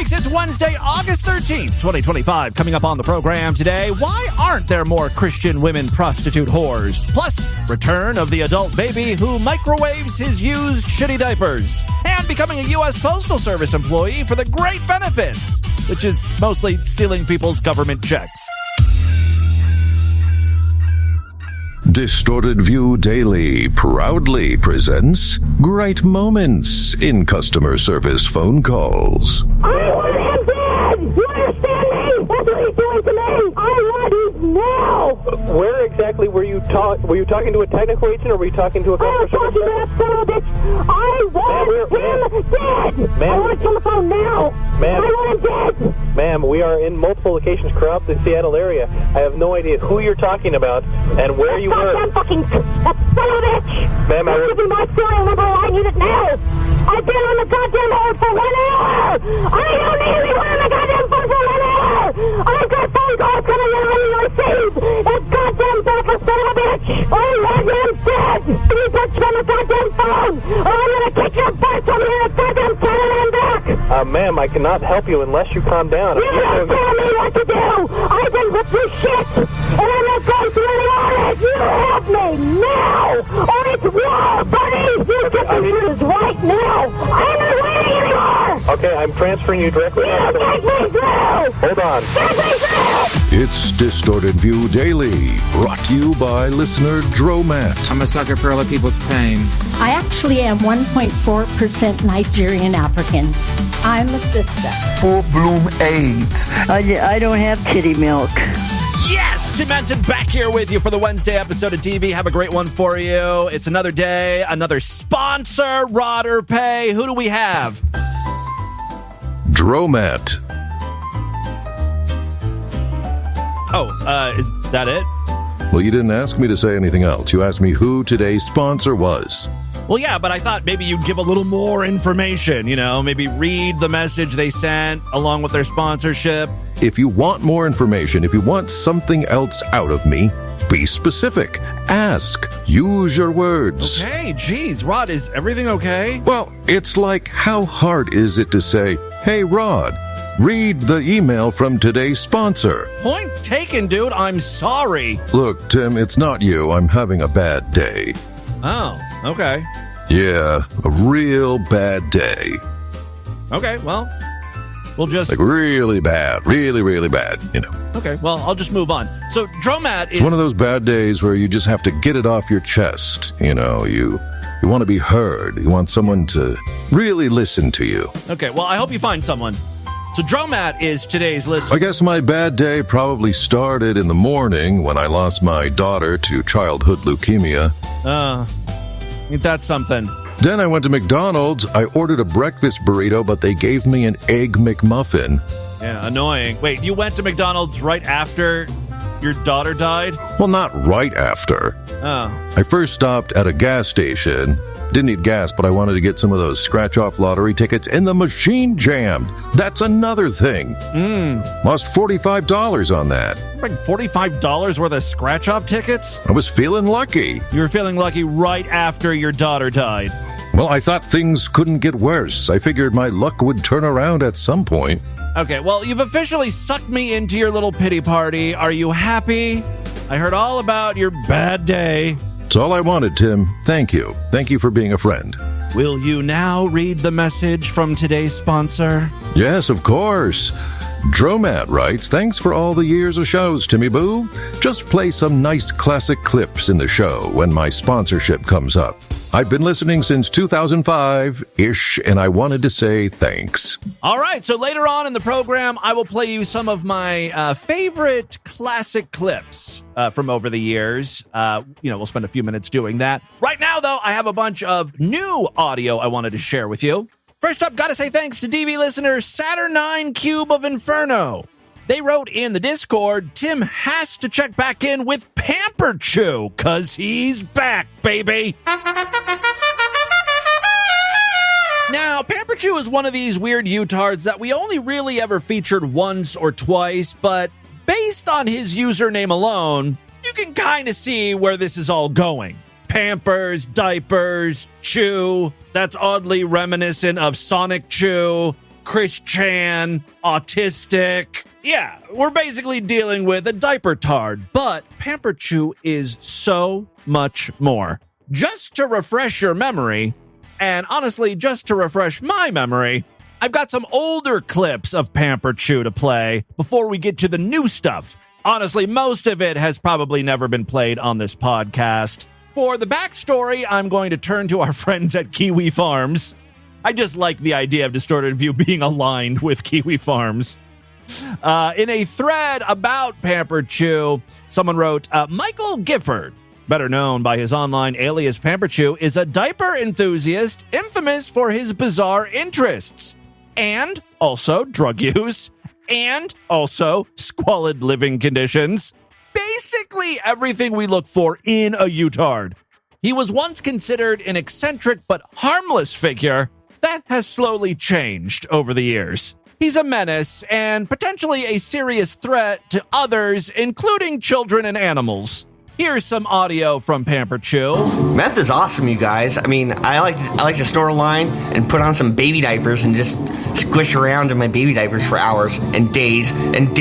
freaks, it's Wednesday, August 13th, 2025. Coming up on the program today, why aren't there more Christian women prostitute whores? Plus, return of the adult baby who microwaves his used shitty diapers. And becoming a U.S. Postal Service employee for the great benefits, which is mostly stealing people's government checks. Distorted View Daily proudly presents Great Moments in Customer Service Phone Calls. I want him dead! You understand me? That's what he's doing to me! I want him now! Where exactly were you talking to a technical agent or were you talking to a customer service? I was talking to that son of a bitch! I want him dead! Ma'am, I want him on the phone now! Ma'am, I want him dead! Ma'am, we are in multiple locations throughout the Seattle area. I have no idea who you're talking about and where you were. That fucking son of a bitch! Ma'am, I'll give you my serial number. I need it now! I've been on the goddamn hold for 1 hour! I don't need to be on the goddamn phone for 1 hour! I've got phone calls coming in on your received! That goddamn bastard son of a bitch! I want him dead! You bitch from the goddamn phone! Or I'm gonna kick your butt over here at goddamn Canada and back! Ma'am, I cannot help you unless you calm down. You don't tell me what to do! I've been with this shit! And I'm not going through any orders! You help me now! Or it's war, buddy! You get me through right now! I'm not waiting anymore! Okay, I'm transferring you directly. You take me through! Hold on. Take me through! It's Distorted View Daily, brought to you by listener Dromat. I'm a sucker for other people's pain. I actually am 1.4% Nigerian African. I'm a sister. Full-bloom AIDS. I don't have kitty milk. Yes! Tim Manson back here with you for the Wednesday episode of TV. Have a great one for you. It's another day, another sponsor, Rod or Pay. Who do we have? Dromat. Oh, is that it? Well, you didn't ask me to say anything else. You asked me who today's sponsor was. Well, yeah, but I thought maybe you'd give a little more information, maybe read the message they sent along with their sponsorship. If you want more information, if you want something else out of me, be specific. Ask. Use your words. Okay, geez, Rod, is everything okay? Well, it's like, how hard is it to say, hey, Rod, read the email from today's sponsor? Point taken, dude. I'm sorry. Look, Tim, it's not you. I'm having a bad day. Oh, okay. Yeah, a real bad day. Okay, well, we'll just... Like really bad. Really, really bad, Okay, well, I'll just move on. So, Dromat is... It's one of those bad days where you just have to get it off your chest. You want to be heard. You want someone to really listen to you. Okay, well, I hope you find someone. So Dromat is today's listener. I guess my bad day probably started in the morning when I lost my daughter to childhood leukemia. Ain't that something? Then I went to McDonald's. I ordered a breakfast burrito, but they gave me an Egg McMuffin. Yeah, annoying. Wait, you went to McDonald's right after your daughter died? Well, not right after. Oh. I first stopped at a gas station. Didn't need gas, but I wanted to get some of those scratch-off lottery tickets, and the machine jammed. That's another thing. Lost $45 on that. Like $45 worth of scratch-off tickets? I was feeling lucky. You were feeling lucky right after your daughter died. Well, I thought things couldn't get worse. I figured my luck would turn around at some point. Okay, well, you've officially sucked me into your little pity party. Are you happy? I heard all about your bad day. It's all I wanted, Tim. Thank you. Thank you for being a friend. Will you now read the message from today's sponsor? Yes, of course. Dromat writes, thanks for all the years of shows, Timmy Boo. Just play some nice classic clips in the show when my sponsorship comes up. I've been listening since 2005-ish, and I wanted to say thanks. All right, so later on in the program, I will play you some of my favorite classic clips from over the years. We'll spend a few minutes doing that. Right now, though, I have a bunch of new audio I wanted to share with you. First up, gotta say thanks to DV listener Saturnine Cube of Inferno. They wrote in the Discord, Tim has to check back in with Pamper Chew, cause he's back, baby. Now, Pamper Chew is one of these weird utards that we only really ever featured once or twice, but based on his username alone, you can kind of see where this is all going. Pampers, diapers, chew. That's oddly reminiscent of Sonic Chew. Christian, autistic. Yeah, we're basically dealing with a diaper tard, but Pamper Chew is so much more. Just to refresh your memory, and honestly, just to refresh my memory, I've got some older clips of Pamper Chew to play before we get to the new stuff. Honestly, most of it has probably never been played on this podcast. For the backstory, I'm going to turn to our friends at Kiwi Farms. I just like the idea of Distorted View being aligned with Kiwi Farms. In a thread about Pamper Chew, someone wrote, Michael Gifford, better known by his online alias Pamper Chew, is a diaper enthusiast infamous for his bizarre interests, and also drug use, and also squalid living conditions. Basically everything we look for in a utard. He was once considered an eccentric but harmless figure that has slowly changed over the years. He's a menace and potentially a serious threat to others, including children and animals. Here's some audio from Pamper Chew. Meth is awesome, you guys. I mean, I like to snort a line and put on some baby diapers and just squish around in my baby diapers for hours and days. And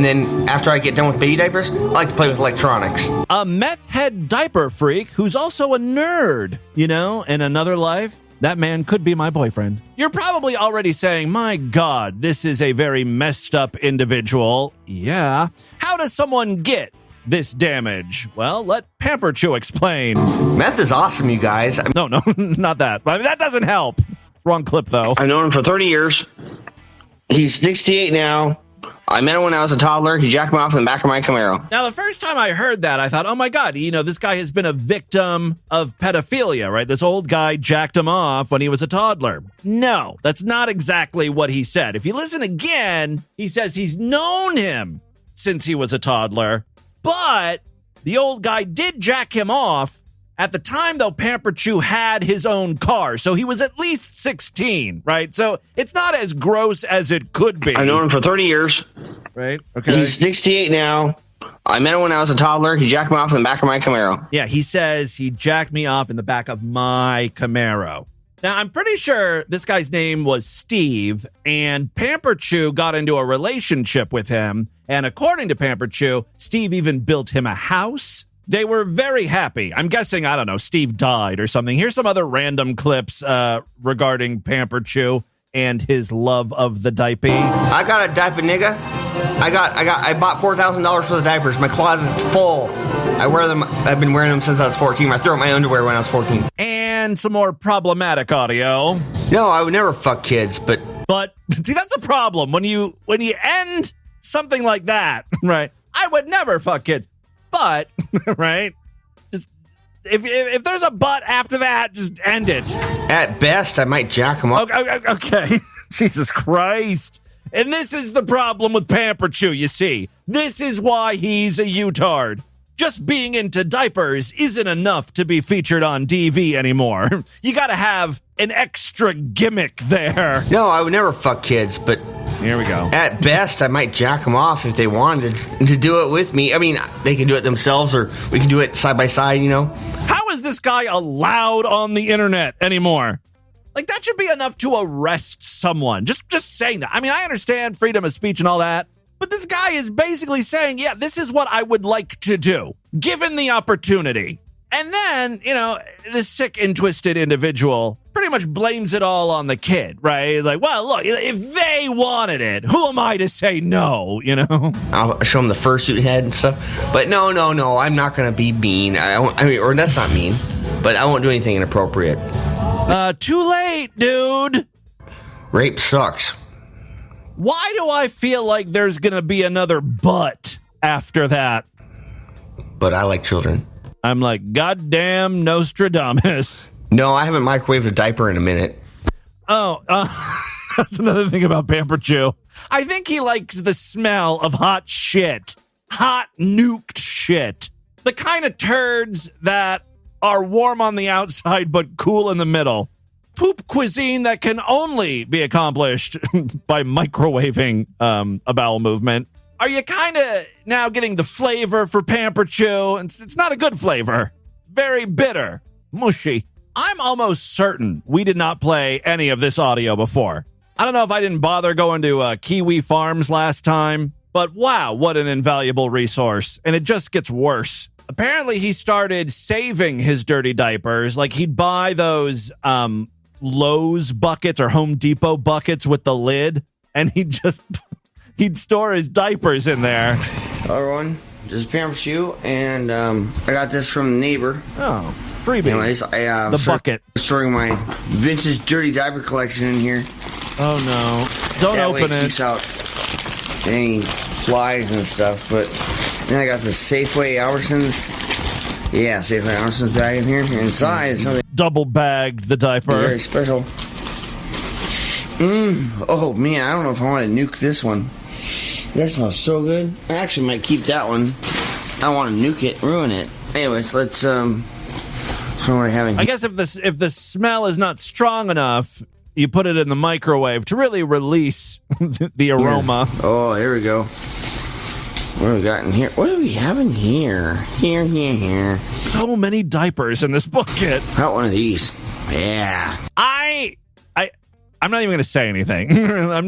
then after I get done with baby diapers, I like to play with electronics. A meth head diaper freak who's also a nerd. You know, in another life, that man could be my boyfriend. You're probably already saying, my God, this is a very messed up individual. Yeah. How does someone get this damage? Well, let Pamper Chew explain. Meth is awesome, you guys. No, not that. I mean, that doesn't help. Wrong clip, though. I've known him for 30 years. He's 68 now. I met him when I was a toddler. He jacked me off in the back of my Camaro. Now, the first time I heard that, I thought, oh my God, you know, this guy has been a victim of pedophilia, right? This old guy jacked him off when he was a toddler. No, that's not exactly what he said. If you listen again, he says he's known him since he was a toddler, but the old guy did jack him off. At the time, though, Pamper Chew had his own car, so he was at least 16, right? So it's not as gross as it could be. I've known him for 30 years. Right? Okay. He's 68 now. I met him when I was a toddler. He jacked me off in the back of my Camaro. Yeah, he says he jacked me off in the back of my Camaro. Now, I'm pretty sure this guy's name was Steve, and Pamper Chew got into a relationship with him. And according to Pamper Chew, Steve even built him a house. They were very happy. I'm guessing, I don't know, Steve died or something. Here's some other random clips regarding Pamper Chew and his love of the diaper. I got a diaper, nigga. I bought $4,000 worth of diapers. My closet's full. I wear them. I've been wearing them since I was 14. I threw out my underwear when I was 14. And some more problematic audio. No, I would never fuck kids, but see, that's a problem when you end something like that, right? I would never fuck kids. But, right, just if there's a but after that, just end it. At best, I might jack him up. Okay. Jesus Christ. And this is the problem with Pamper Chew, you see. This is why he's a utard. Just being into diapers isn't enough to be featured on DV anymore. You gotta have an extra gimmick there. No, I would never fuck kids, but here we go. At best, I might jack them off if they wanted to do it with me. I mean, they can do it themselves, or we can do it side by side, you know? How is this guy allowed on the internet anymore? Like, that should be enough to arrest someone. Just saying that. I mean, I understand freedom of speech and all that, but this guy is basically saying, yeah, this is what I would like to do, given the opportunity. And then, you know, this sick and twisted individual pretty much blames it all on the kid, right? Like, well, look, if they wanted it, who am I to say no, you know? I'll show him the fursuit head and stuff. But no, I'm not going to be mean. Or that's not mean, but I won't do anything inappropriate. Too late, dude. Rape sucks. Why do I feel like there's going to be another but after that? But I like children. I'm like, goddamn Nostradamus. No, I haven't microwaved a diaper in a minute. Oh, that's another thing about Pamper Chew. I think he likes the smell of hot shit. Hot nuked shit. The kind of turds that are warm on the outside but cool in the middle. Poop cuisine that can only be accomplished by microwaving a bowel movement. Are you kind of now getting the flavor for Pamper Chew? It's not a good flavor. Very bitter. Mushy. I'm almost certain we did not play any of this audio before. I don't know if I didn't bother going to Kiwi Farms last time, but wow, what an invaluable resource. And it just gets worse. Apparently, he started saving his dirty diapers. Like, he'd buy those Lowe's buckets or Home Depot buckets with the lid, and he'd store his diapers in there. Hello, everyone. This is Pamper Shoe, and I got this from a neighbor. Oh, freebie. Anyways, the bucket. Storing my vintage dirty diaper collection in here. Oh, no. Don't that open way it. Keeps out any flies and stuff, but then I got the Safeway Albertsons. Yeah, Safeway Albertsons bag in here. Inside, something double bagged the diaper. Very special. Oh, man, I don't know if I want to nuke this one. That smells so good. I actually might keep that one. I don't want to nuke it, ruin it. Anyways, let's what are we having? I guess if the smell is not strong enough, you put it in the microwave to really release the aroma. Here. Oh, there we go. What do we got in here? What do we have in here? Here. So many diapers in this bucket. How about one of these? Yeah. I'm not even going to say anything.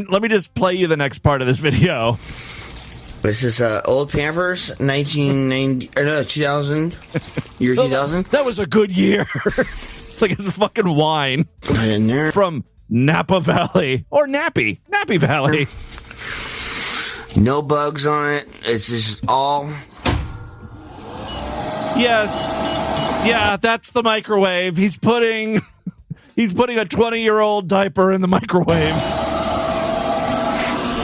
Let me just play you the next part of this video. This is old Pampers, 2000. Year 2000. That was a good year. Like it's fucking wine. In there. From Napa Valley. Or Nappy Valley. No bugs on it. It's just all... Yes. Yeah, that's the microwave. He's putting a 20-year-old diaper in the microwave.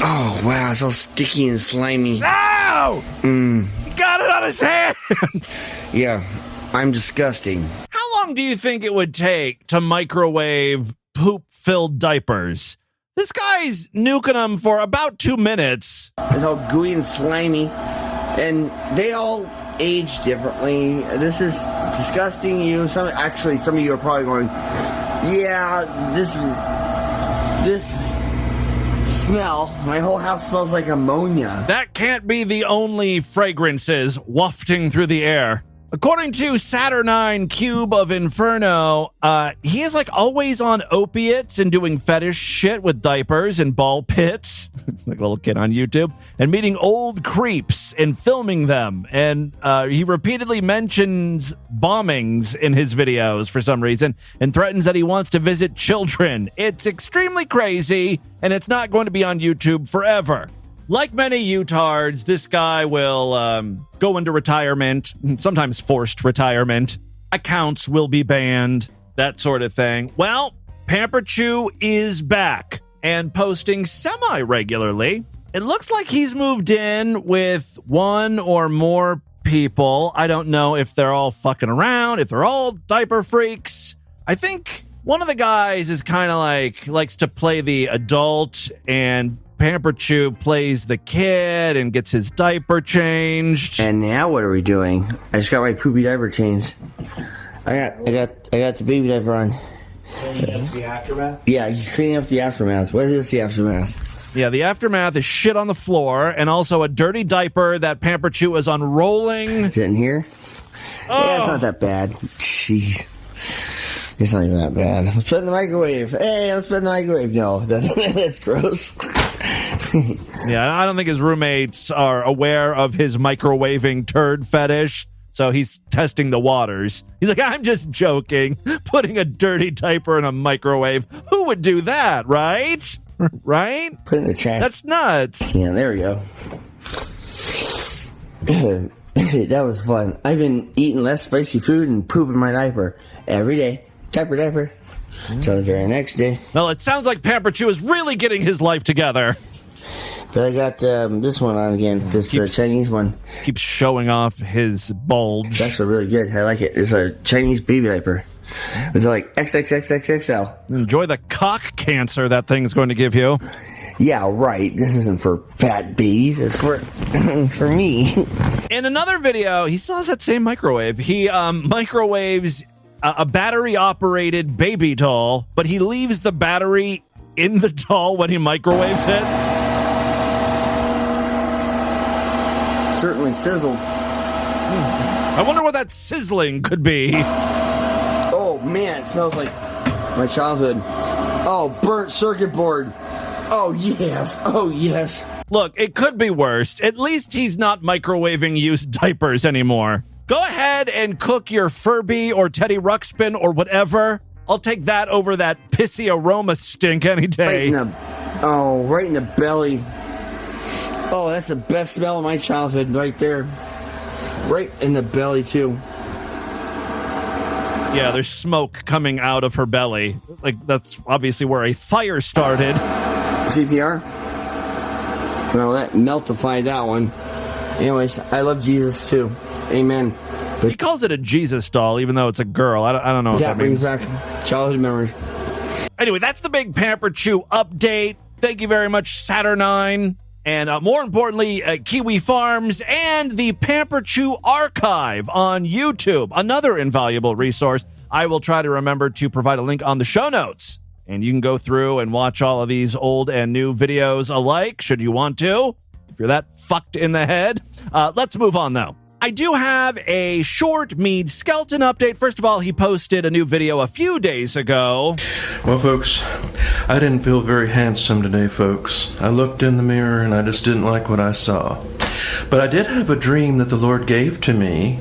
Oh, wow. It's all sticky and slimy. Ow! He got it on his hands. Yeah. I'm disgusting. How long do you think it would take to microwave poop-filled diapers? This guy's nuking them for about 2 minutes. It's all gooey and slimy. And they all age differently. This is disgusting. Some of you are probably going, yeah, this smell. My whole house smells like ammonia. That can't be the only fragrances wafting through the air. According to Saturnine Cube of Inferno, he is like always on opiates and doing fetish shit with diapers and ball pits. It's like a little kid on YouTube. And meeting old creeps and filming them. And he repeatedly mentions bombings in his videos for some reason and threatens that he wants to visit children. It's extremely crazy, and it's not going to be on YouTube forever. Like many utards, this guy will go into retirement, sometimes forced retirement. Accounts will be banned, that sort of thing. Well, Pamper Chew is back and posting semi-regularly. It looks like he's moved in with one or more people. I don't know if they're all fucking around, if they're all diaper freaks. I think one of the guys is kind of likes to play the adult, and Pamper Chew plays the kid and gets his diaper changed. And now what are we doing? I just got my poopy diaper changed. I got the baby diaper on. Cleaning up the aftermath? Yeah, he's cleaning up the aftermath. What is the aftermath? Yeah, the aftermath is shit on the floor and also a dirty diaper that Pamper Chew is unrolling. Is it in here? Oh. Yeah, it's not that bad. Jeez. It's not even that bad. Let's put it in the microwave. Hey, let's put it in the microwave. No, that's gross. Yeah, I don't think his roommates are aware of his microwaving turd fetish, so he's testing the waters. He's like, I'm just joking. Putting a dirty diaper in a microwave. Who would do that, right? Right? Put it in the trash. That's nuts. Yeah, there we go. That was fun. I've been eating less spicy food and pooping my diaper every day. Diaper. Until the very next day. Well, it sounds like Pamper Chew is really getting his life together. But I got this one on again, this Chinese one. Keeps showing off his bulge. It's actually really good. I like it. It's a Chinese baby diaper. It's like XXXXXL. Enjoy the cock cancer that thing's going to give you. Yeah, right. This isn't for fat babies. It's for me. In another video, he still has that same microwave. He microwaves a battery-operated baby doll, but he leaves the battery in the doll when he microwaves it. Certainly sizzled. I wonder what that sizzling could be. Oh, man, it smells like my childhood. Oh, burnt circuit board. Oh, yes. Oh, yes. Look, it could be worse. At least he's not microwaving used diapers anymore. Go ahead and cook your Furby or Teddy Ruxpin or whatever. I'll take that over that pissy aroma stink any day. Right in the belly. Oh, that's the best smell of my childhood right there. Right in the belly, too. Yeah, there's smoke coming out of her belly. Like, that's obviously where a fire started. CPR? Well, that meltified that one. Anyways, I love Jesus, too. Amen. But he calls it a Jesus doll, even though it's a girl. I don't know what that means. That brings back childhood memories. Anyway, that's the big Pamper Chew update. Thank you very much, Saturnine. And more importantly, Kiwi Farms and the Pamper Chew archive on YouTube. Another invaluable resource. I will try to remember to provide a link on the show notes. And you can go through and watch all of these old and new videos alike, should you want to. If you're that fucked in the head. Let's move on, though. I do have a short Mead Skelton update. First of all, he posted a new video a few days ago. Well, folks, I didn't feel very handsome today, folks. I looked in the mirror and I just didn't like what I saw. But I did have a dream that the Lord gave to me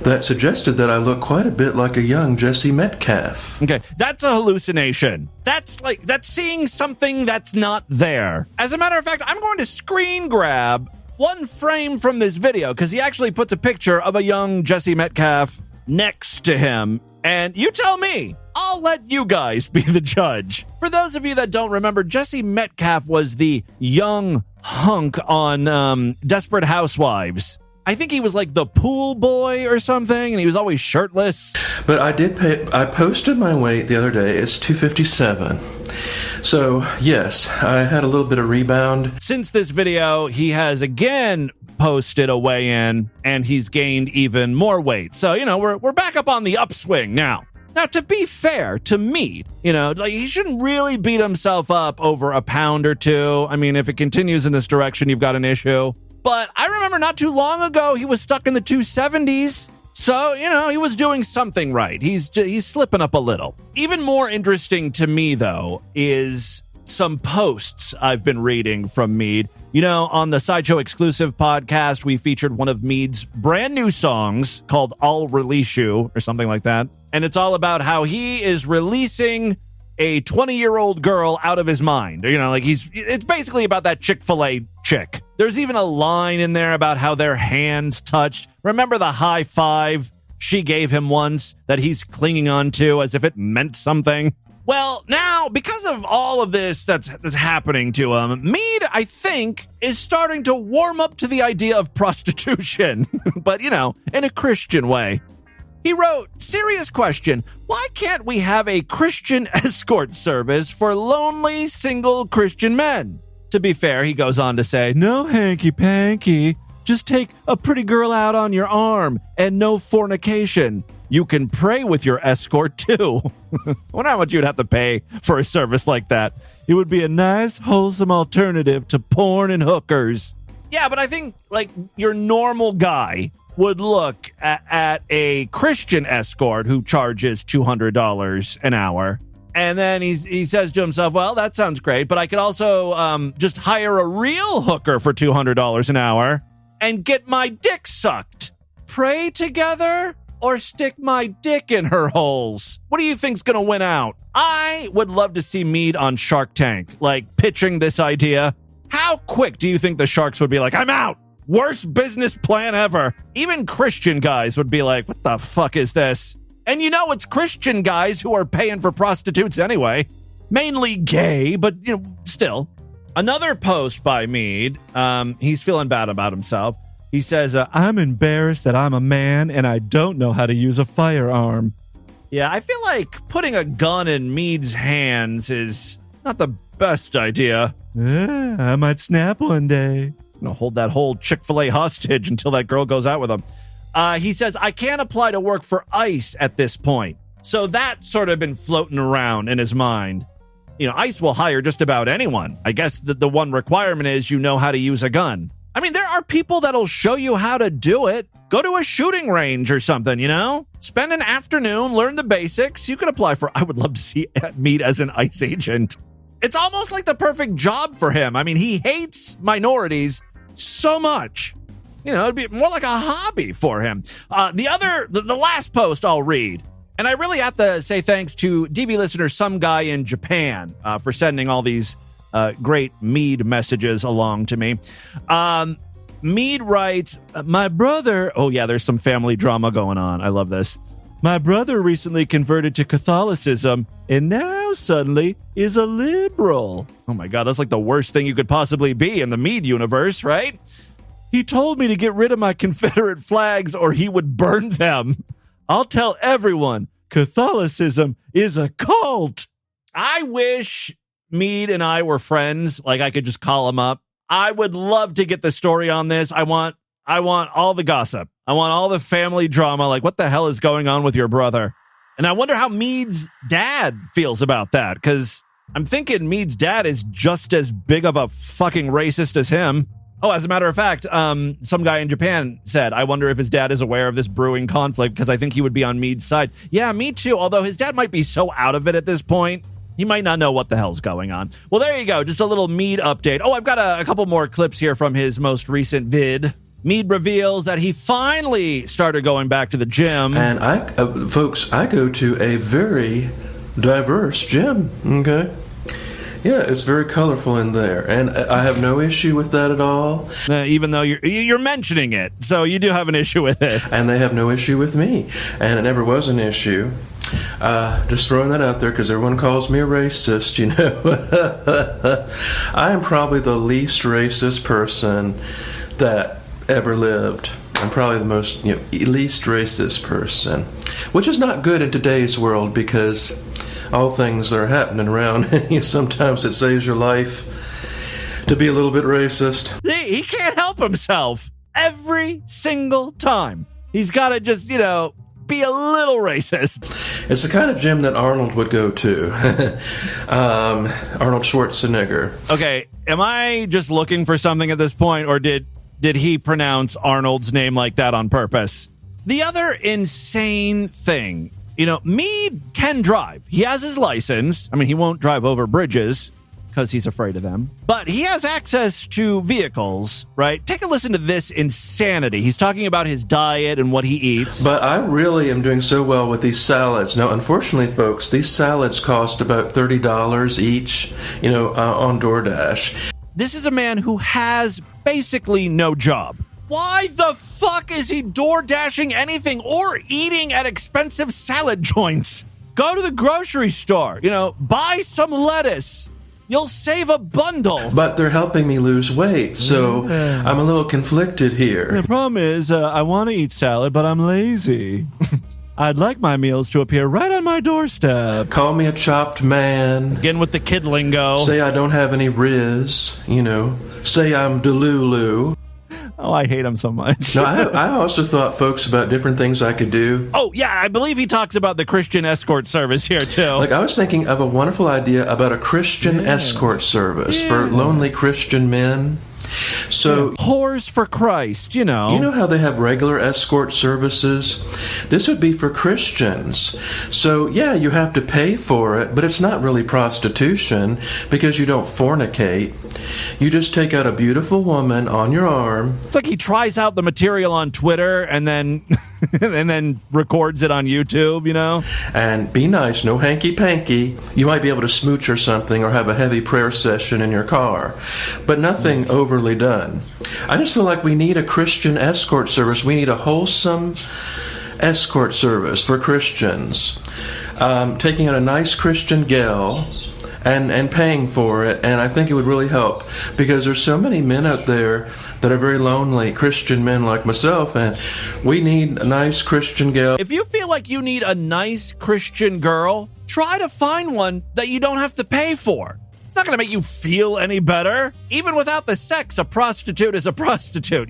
that suggested that I look quite a bit like a young Jesse Metcalf. Okay, that's a hallucination. That's seeing something that's not there. As a matter of fact, I'm going to screen grab one frame from this video, because he actually puts a picture of a young Jesse Metcalf next to him. And you tell me, I'll let you guys be the judge. For those of you that don't remember, Jesse Metcalf was the young hunk on Desperate Housewives. I think he was like the pool boy or something, and he was always shirtless. But I posted my weight the other day. It's 257. So, yes, I had a little bit of rebound. Since this video, he has again posted a weigh-in, and he's gained even more weight. So, we're back up on the upswing now. Now, to be fair to Mead, he shouldn't really beat himself up over a pound or two. I mean, if it continues in this direction, you've got an issue. But I remember not too long ago, he was stuck in the 270s. So, he was doing something right. He's slipping up a little. Even more interesting to me, though, is some posts I've been reading from Mead. On the Sideshow exclusive podcast, we featured one of Mead's brand new songs called I'll Release You or something like that. And it's all about how he is releasing a 20-year-old girl out of his mind. It's basically about that Chick-fil-A chick. There's even a line in there about how their hands touched. Remember the high five she gave him once that he's clinging on to as if it meant something? Well, now, because of all of this that's happening to him, Mead, I think, is starting to warm up to the idea of prostitution. But, in a Christian way. He wrote, serious question, why can't we have a Christian escort service for lonely, single Christian men? To be fair, he goes on to say, no hanky-panky, just take a pretty girl out on your arm and no fornication. You can pray with your escort, too. I wonder how much you'd have to pay for a service like that. It would be a nice, wholesome alternative to porn and hookers. Yeah, but I think, your normal guy would look at a Christian escort who charges $200 an hour. And then he says to himself, well, that sounds great, but I could also just hire a real hooker for $200 an hour and get my dick sucked. Pray together or stick my dick in her holes? What do you think's going to win out? I would love to see Mead on Shark Tank, pitching this idea. How quick do you think the sharks would be like, I'm out? Worst business plan ever. Even Christian guys would be like, what the fuck is this? And it's Christian guys who are paying for prostitutes anyway. Mainly gay, but, still. Another post by Mead, he's feeling bad about himself. He says, I'm embarrassed that I'm a man and I don't know how to use a firearm. Yeah, I feel like putting a gun in Mead's hands is not the best idea. I might snap one day. Hold that whole Chick-fil-A hostage until that girl goes out with him. He says, I can't apply to work for ICE at this point. So that's sort of been floating around in his mind. ICE will hire just about anyone. I guess the one requirement is you know how to use a gun. I mean, there are people that'll show you how to do it. Go to a shooting range or something, Spend an afternoon, learn the basics. You could apply for, I would love to see Mead as an ICE agent. It's almost like the perfect job for him. I mean, he hates minorities so much. You know, it'd be more like a hobby for him. The last post I'll read, and I really have to say thanks to DB listener, some guy in Japan, for sending all these great Mead messages along to me. Mead writes, my brother... Oh, yeah, there's some family drama going on. I love this. My brother recently converted to Catholicism and now suddenly is a liberal. Oh, my God, that's like the worst thing you could possibly be in the Mead universe, right? He told me to get rid of my Confederate flags or he would burn them. I'll tell everyone Catholicism is a cult. I wish Mead and I were friends. Like I could just call him up. I would love to get the story on this. I want all the gossip. I want all the family drama. Like, what the hell is going on with your brother? And I wonder how Mead's dad feels about that. Because I'm thinking Mead's dad is just as big of a fucking racist as him. Oh, as a matter of fact, some guy in Japan said, I wonder if his dad is aware of this brewing conflict because I think he would be on Mead's side. Yeah, me too. Although his dad might be so out of it at this point, he might not know what the hell's going on. Well, there you go. Just a little Mead update. Oh, I've got a couple more clips here from his most recent vid. Mead reveals that he finally started going back to the gym. And folks, I go to a very diverse gym, okay? Yeah, it's very colorful in there, and I have no issue with that at all. Even though you're mentioning it, so you do have an issue with it. And they have no issue with me, and it never was an issue. Just throwing that out there because everyone calls me a racist, you know. I am probably the least racist person that ever lived. I'm probably the most least racist person, which is not good in today's world because all things that are happening around sometimes it saves your life to be a little bit racist. He can't help himself every single time. He's got to just, be a little racist. It's the kind of gym that Arnold would go to. Arnold Schwarzenegger. Okay, am I just looking for something at this point, or did he pronounce Arnold's name like that on purpose? The other insane thing, Mead can drive. He has his license. I mean, he won't drive over bridges because he's afraid of them. But he has access to vehicles, right? Take a listen to this insanity. He's talking about his diet and what he eats. But I really am doing so well with these salads. Now, unfortunately, folks, these salads cost about $30 each, on DoorDash. This is a man who has basically no job. Why the fuck is he door dashing anything or eating at expensive salad joints? Go to the grocery store, buy some lettuce. You'll save a bundle. But they're helping me lose weight, so I'm a little conflicted here. The problem is I want to eat salad, but I'm lazy. I'd like my meals to appear right on my doorstep. Call me a chopped man. Again with the kid lingo. Say I don't have any Riz, Say I'm Delulu. Oh, I hate him so much. No, I also thought, folks, about different things I could do. Oh, yeah, I believe he talks about the Christian escort service here, too. Like, I was thinking of a wonderful idea about a Christian escort service for lonely Christian men. So, whores for Christ, You know how they have regular escort services? This would be for Christians. So, yeah, you have to pay for it, but it's not really prostitution because you don't fornicate. You just take out a beautiful woman on your arm. It's like he tries out the material on Twitter and then and then records it on YouTube, And be nice, no hanky-panky. You might be able to smooch or something or have a heavy prayer session in your car. But nothing overly done. I just feel like we need a Christian escort service. We need a wholesome escort service for Christians. Taking out a nice Christian gal and paying for it, and I think it would really help because there's so many men out there that are very lonely, Christian men like myself, and we need a nice Christian girl. If you feel like you need a nice Christian girl, try to find one that you don't have to pay for. It's not going to make you feel any better. Even without the sex, a prostitute is a prostitute,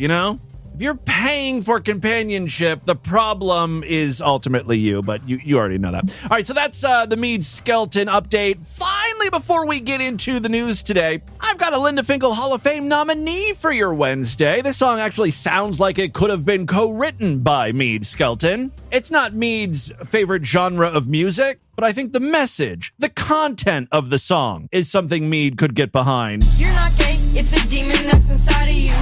If you're paying for companionship, the problem is ultimately you, but you already know that. All right, so that's the Mead Skelton update. Finally, before we get into the news today, I've got a Linda Finkel Hall of Fame nominee for your Wednesday. This song actually sounds like it could have been co-written by Mead Skelton. It's not Mead's favorite genre of music, but I think the message, the content of the song is something Mead could get behind. You're not gay, it's a demon that's inside of you.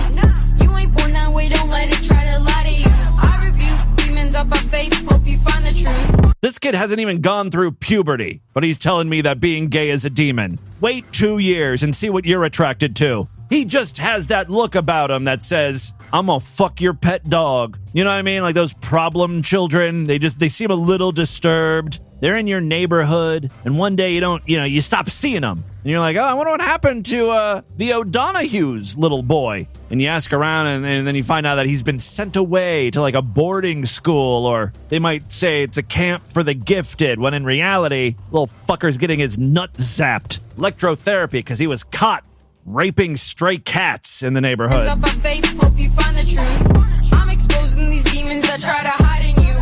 You ain't born that way, don't let it try to lie to you. I rebuke demons up by faith, hope you find the truth. This kid hasn't even gone through puberty, but he's telling me that being gay is a demon. Wait 2 years and see what you're attracted to. He just has that look about him that says, I'm gonna fuck your pet dog. You know what I mean? Like those problem children, they seem a little disturbed. They're in your neighborhood, and one day you stop seeing them. And you're like, oh, I wonder what happened to the O'Donoghue's little boy. And you ask around, and then you find out that he's been sent away to like a boarding school, or they might say it's a camp for the gifted, when in reality, little fucker's getting his nut zapped. Electrotherapy, because he was caught raping stray cats in the neighborhood. Up by faith, hope you find the truth. I'm exposing these demons that try to hide in you.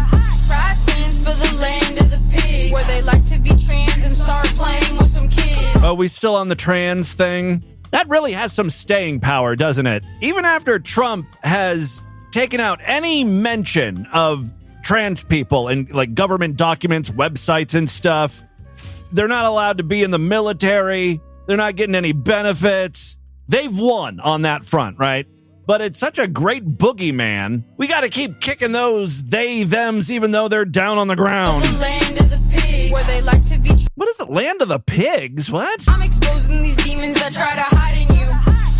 Pride stands for the land of the pig, where they like to be trans and start playing with some kids. Oh, we still on the trans thing? That really has some staying power, doesn't it? Even after Trump has taken out any mention of trans people in like government documents, websites and stuff, they're not allowed to be in the military. They're not getting any benefits. They've won on that front, right? But it's such a great boogeyman. We got to keep kicking those they-thems even though they're down on the ground. The land of the pig, where they like to be. What is it? Land of the pigs? What? I'm exposing these demons that try to hide in you.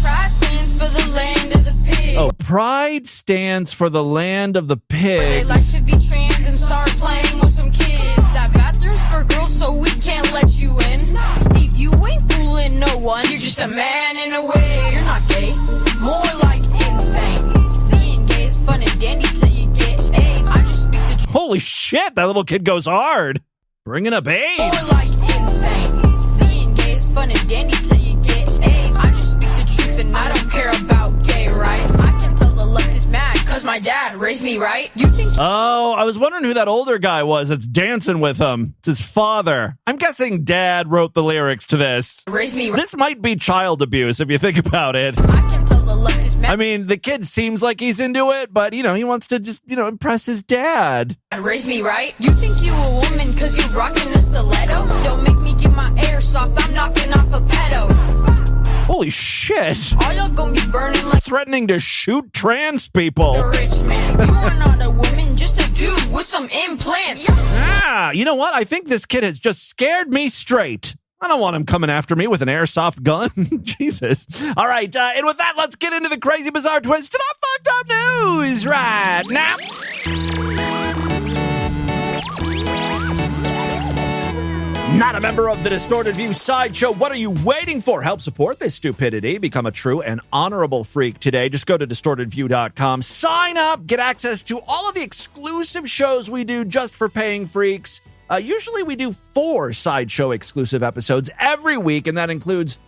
Pride stands for the land of the pigs. Oh, pride stands for the land of the pigs. Where they like to be trans and start playing with some kids. That bathroom's for girls, so we can't let you in. Steve, you ain't fooling no one. You're just a man in a way. You're not gay, more like insane. Being gay is fun and dandy till you get AIDS. I just speak the truth. Holy shit, that little kid goes hard. Bringing up AIDS. More like insane. Being gay is fun and dandy till you get AIDS. I just speak the truth and I don't care about gay rights. I can tell the left is mad cause my dad raised me right. You think? Oh, I was wondering who that older guy was that's dancing with him. It's his father. I'm guessing dad wrote the lyrics to this. Raised me right. This might be child abuse if you think about it. I can tell the left is mad. I mean, the kid seems like he's into it, but, he wants to just, impress his dad. Raise me right. You think you a woman cause you rocking a stiletto? Don't make me get my airsoft. I'm knocking off a pedo. Holy shit. All y'all gonna be burning like threatening to shoot trans people. The rich man. You are not a woman, just a dude with some implants. Ah, you know what? I think this kid has just scared me straight. I don't want him coming after me with an airsoft gun. Jesus. All right, and with that, let's get into the crazy, bizarre twist to the fucked up news right now. Not a member of the Distorted View Sideshow. What are you waiting for? Help support this stupidity. Become a true and honorable freak today. Just go to distortedview.com. Sign up. Get access to all of the exclusive shows we do just for paying freaks. Usually we do 4 Sideshow exclusive episodes every week, and that includes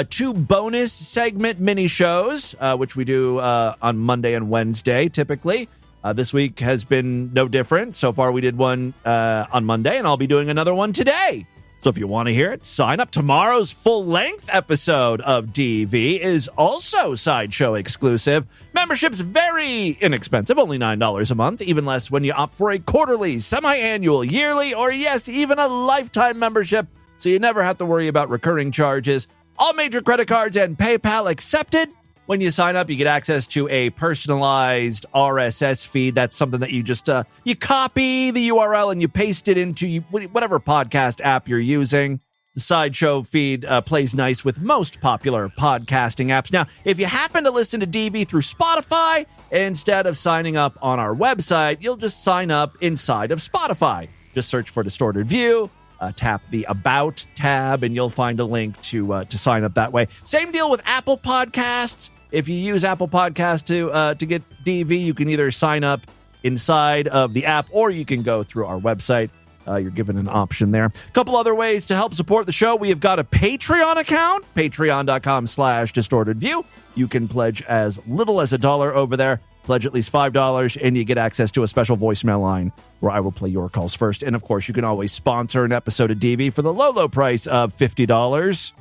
2 bonus segment mini shows, which we do on Monday and Wednesday, typically. This week has been no different. So far, we did one on Monday, and I'll be doing another one today. So if you want to hear it, sign up. Tomorrow's full-length episode of DV is also Sideshow exclusive. Membership's very inexpensive, only $9 a month, even less when you opt for a quarterly, semi-annual, yearly, or yes, even a lifetime membership, so you never have to worry about recurring charges. All major credit cards and PayPal accepted. When you sign up, you get access to a personalized RSS feed. That's something that you just, you copy the URL and you paste it into whatever podcast app you're using. The Sideshow feed plays nice with most popular podcasting apps. Now, if you happen to listen to DV through Spotify, instead of signing up on our website, you'll just sign up inside of Spotify. Just search for Distorted View. Tap the About tab, and you'll find a link to sign up that way. Same deal with Apple Podcasts. If you use Apple Podcasts to get DV, you can either sign up inside of the app, or you can go through our website. You're given an option there. A couple other ways to help support the show. We have got a Patreon account, patreon.com/distortedview. You can pledge as little as $1 over there. Pledge at least $5, and you get access to a special voicemail line where I will play your calls first. And, of course, you can always sponsor an episode of DV for the low price of $50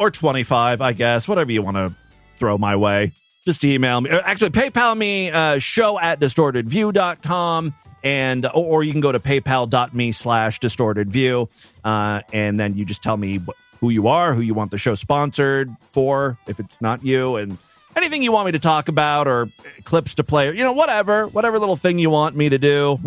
or $25, I guess, whatever you want to throw my way. Just email me. Actually, PayPal me, show@distortedview.com, or you can go to paypal.me/distortedview, and then you just tell me who you are, who you want the show sponsored for, if it's not you, and anything you want me to talk about or clips to play, or, whatever little thing you want me to do.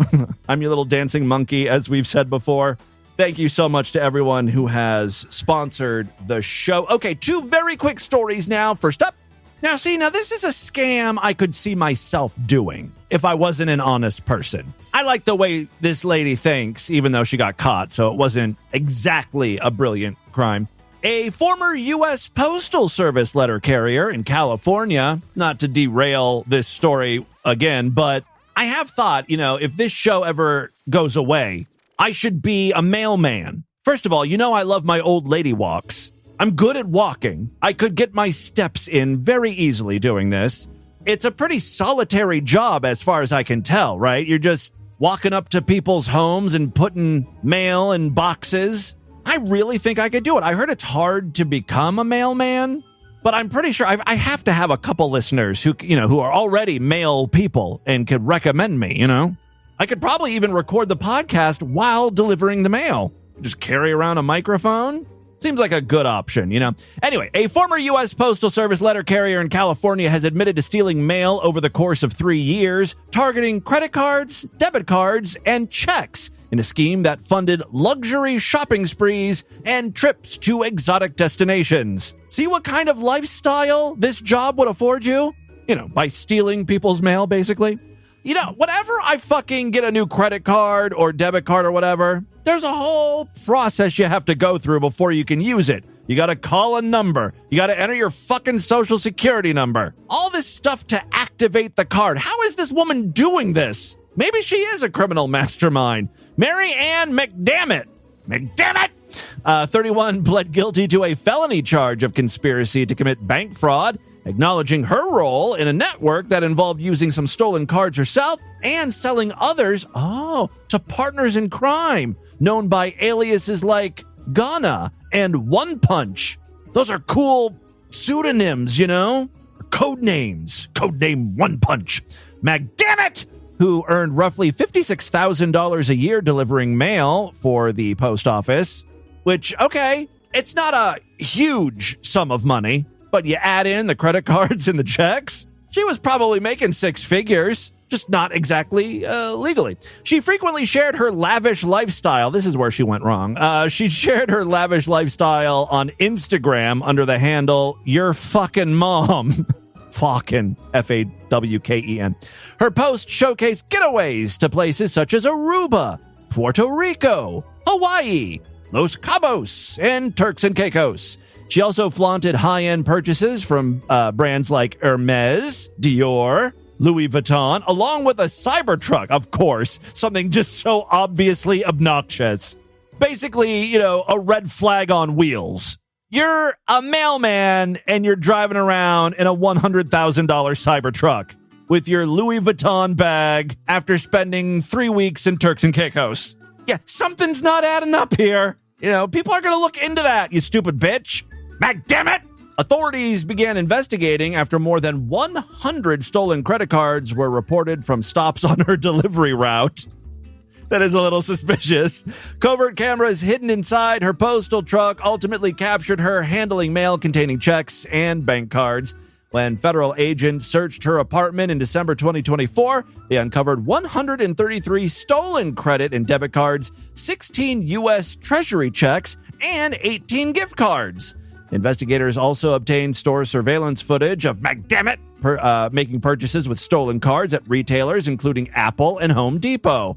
I'm your little dancing monkey, as we've said before. Thank you so much to everyone who has sponsored the show. Okay, 2 very quick stories now. First up. Now, this is a scam I could see myself doing if I wasn't an honest person. I like the way this lady thinks, even though she got caught, so it wasn't exactly a brilliant crime. A former U.S. Postal Service letter carrier in California, not to derail this story again, but I have thought, if this show ever goes away, I should be a mailman. First of all, I love my old lady walks. I'm good at walking. I could get my steps in very easily doing this. It's a pretty solitary job as far as I can tell, right? You're just walking up to people's homes and putting mail in boxes. I really think I could do it. I heard it's hard to become a mailman, but I'm pretty sure I have to have a couple listeners who are already mail people and could recommend me, I could probably even record the podcast while delivering the mail. Just carry around a microphone. Seems like a good option, Anyway, a former U.S. Postal Service letter carrier in California has admitted to stealing mail over the course of 3 years, targeting credit cards, debit cards, and checks in a scheme that funded luxury shopping sprees and trips to exotic destinations. See what kind of lifestyle this job would afford you? By stealing people's mail, basically. Whenever I fucking get a new credit card or debit card or whatever, there's a whole process you have to go through before you can use it. You got to call a number. You got to enter your fucking social security number. All this stuff to activate the card. How is this woman doing this? Maybe she is a criminal mastermind. Mary Ann McDammit. 31 pled guilty to a felony charge of conspiracy to commit bank fraud, acknowledging her role in a network that involved using some stolen cards herself and selling others, to partners in crime, known by aliases like Ghana and One Punch. Those are cool pseudonyms, Code names. Codename One Punch. McDammit, who earned roughly $56,000 a year delivering mail for the post office, which, okay, it's not a huge sum of money, but you add in the credit cards and the checks, she was probably making 6 figures, just not exactly legally. She frequently shared her lavish lifestyle. This is where she went wrong. She shared her lavish lifestyle on Instagram under the handle Your Fucking Mom. Fucking Fawken. Her posts showcase getaways to places such as Aruba, Puerto Rico, Hawaii, Los Cabos, and Turks and Caicos. She also flaunted high-end purchases from brands like Hermes, Dior, Louis Vuitton, along with a Cybertruck, of course, something just so obviously obnoxious. Basically, a red flag on wheels. You're a mailman and you're driving around in a $100,000 Cybertruck with your Louis Vuitton bag after spending 3 weeks in Turks and Caicos. Yeah, something's not adding up here. People are going to look into that, you stupid bitch. McDammit! Authorities began investigating after more than 100 stolen credit cards were reported from stops on her delivery route. That is a little suspicious. Covert cameras hidden inside her postal truck ultimately captured her handling mail containing checks and bank cards. When federal agents searched her apartment in December 2024, they uncovered 133 stolen credit and debit cards, 16 U.S. Treasury checks, and 18 gift cards. Investigators also obtained store surveillance footage of McDammit making purchases with stolen cards at retailers, including Apple and Home Depot.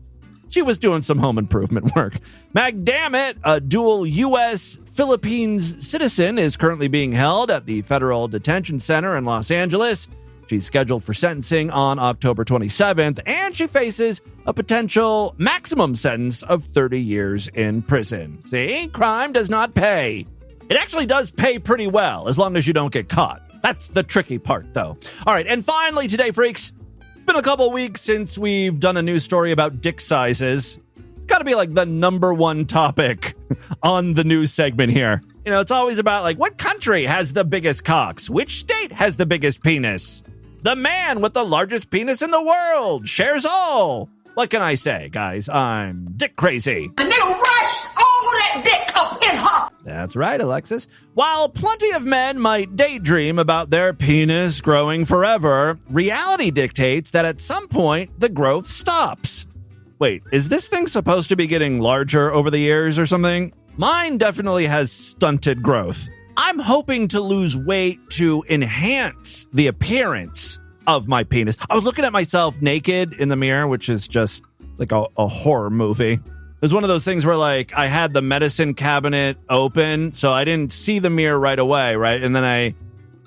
She was doing some home improvement work. McDammit, a dual U.S. Philippines citizen, is currently being held at the Federal Detention Center in Los Angeles. She's scheduled for sentencing on October 27th, and she faces a potential maximum sentence of 30 years in prison. See, crime does not pay. It actually does pay pretty well, as long as you don't get caught. That's the tricky part, though. All right, and finally today, freaks, been a couple weeks since we've done a news story about dick sizes. It's got to be like the number one topic on the news segment here. You know, it's always about like what country has the biggest cocks? Which state has the biggest penis? The man with the largest penis in the world shares all. What can I say, guys? I'm dick crazy. The nigga rushed all that dick up in her. That's right, Alexis. While plenty of men might daydream about their penis growing forever, reality dictates that at some point the growth stops. Wait, is this thing supposed to be getting larger over the years or something? Mine definitely has stunted growth. I'm hoping to lose weight to enhance the appearance of my penis. I was looking at myself naked in the mirror, which is just like a horror movie. It was one of those things where like I had the medicine cabinet open, so I didn't see the mirror right away, right? And then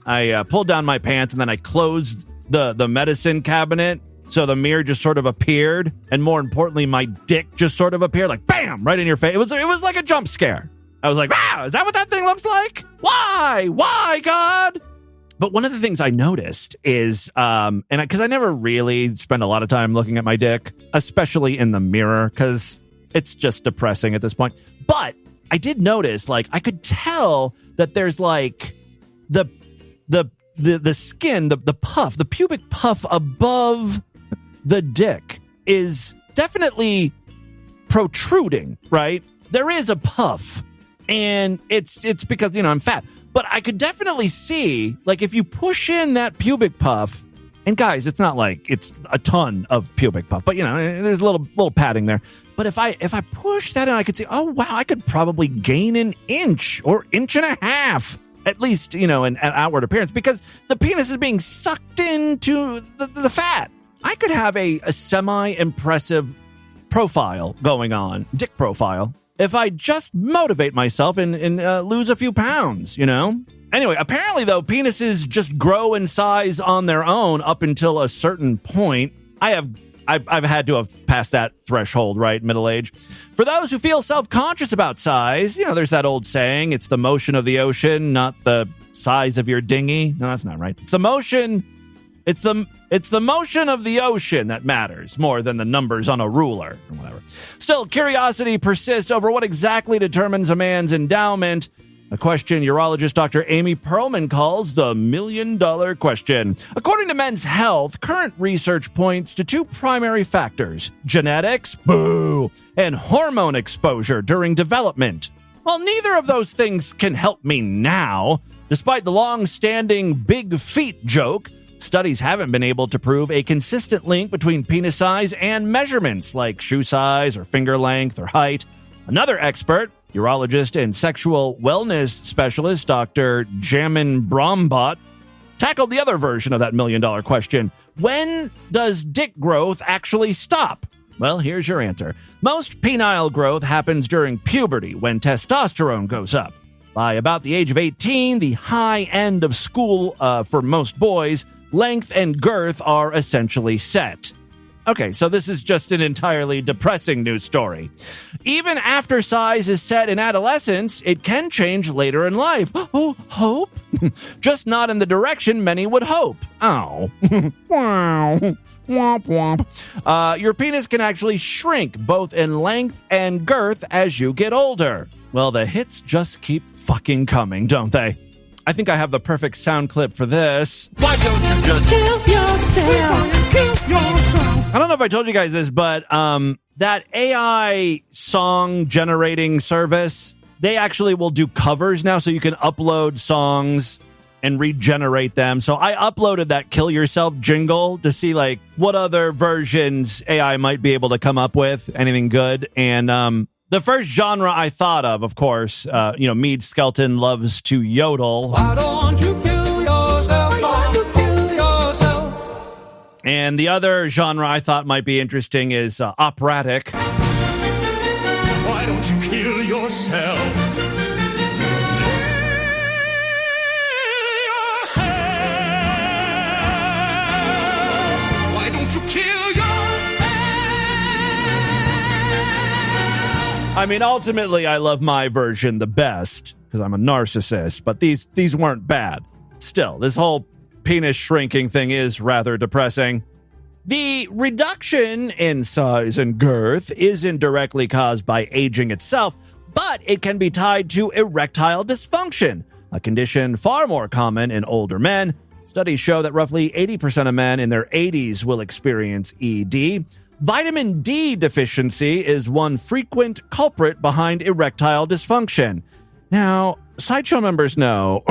I pulled down my pants and then I closed the medicine cabinet, so the mirror just sort of appeared, and more importantly, my dick just sort of appeared, like bam, right in your face. It was like a jump scare. I was like, wow, is that what that thing looks like? Why, God? But one of the things I noticed is, because I never really spend a lot of time looking at my dick, especially in the mirror, because it's just depressing at this point. But I did notice, like, I could tell that there's like the skin, the puff, the pubic puff above the dick is definitely protruding, right? There is a puff, and it's because, you know, I'm fat. But I could definitely see, like, if you push in that pubic puff, and guys, it's not like it's a ton of pubic puff, but, you know, there's a little padding there. But if I push that in, I could see, oh, wow, I could probably gain an inch or inch and a half, at least, you know, an outward appearance, because the penis is being sucked into the fat. I could have a semi-impressive profile going on, dick profile, if I just motivate myself and lose a few pounds, you know? Anyway, apparently, though, penises just grow in size on their own up until a certain point. I've had to have passed that threshold, right? Middle age. For those who feel self-conscious about size, you know, there's that old saying, it's the motion of the ocean, not the size of your dinghy. No, that's not right. It's the motion. It's the motion of the ocean that matters more than the numbers on a ruler or whatever. Still, curiosity persists over what exactly determines a man's endowment, a question urologist Dr. Amy Perlman calls the $1 million question. According to Men's Health, current research points to two primary factors: genetics, boo, and hormone exposure during development. While neither of those things can help me now, despite the long-standing big feet joke, studies haven't been able to prove a consistent link between penis size and measurements like shoe size or finger length or height. Another expert, urologist and sexual wellness specialist Dr. Jamin Brombot, tackled the other version of that $1 million question. When does dick growth actually stop? Well, here's your answer. Most penile growth happens during puberty when testosterone goes up. By about the age of 18, the high end of school for most boys, length and girth are essentially set. Okay, so this is just an entirely depressing news story. Even after size is set in adolescence, it can change later in life. Oh, hope? Just not in the direction many would hope. Oh. Wow. Womp womp. Your penis can actually shrink both in length and girth as you get older. Well, the hits just keep fucking coming, don't they? I think I have the perfect sound clip for this. Why don't you just kill yourself? I don't know if I told you guys this, but that AI song generating service, they actually will do covers now, so you can upload songs and regenerate them. So I uploaded that Kill Yourself jingle to see like what other versions AI might be able to come up with, anything good. And the first genre I thought of course, Mead Skelton loves to yodel. Why don't you kill yourself? Why don't you kill yourself? And the other genre I thought might be interesting is operatic. Why don't you kill yourself? Why don't you kill yourself? I mean, ultimately, I love my version the best because I'm a narcissist, but these weren't bad. Still, this whole penis shrinking thing is rather depressing. The reduction in size and girth isn't directly caused by aging itself, but it can be tied to erectile dysfunction, a condition far more common in older men. Studies show that roughly 80% of men in their 80s will experience ED. Vitamin D deficiency is one frequent culprit behind erectile dysfunction. Now, Sideshow members know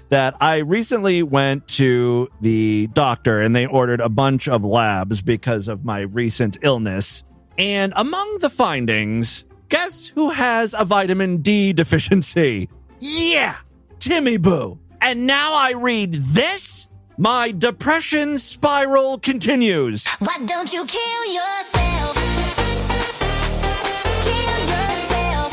that I recently went to the doctor and they ordered a bunch of labs because of my recent illness. And among the findings, guess who has a vitamin D deficiency? Yeah, Timmy Boo. And now I read this. My depression spiral continues. Why don't you kill yourself? Kill yourself.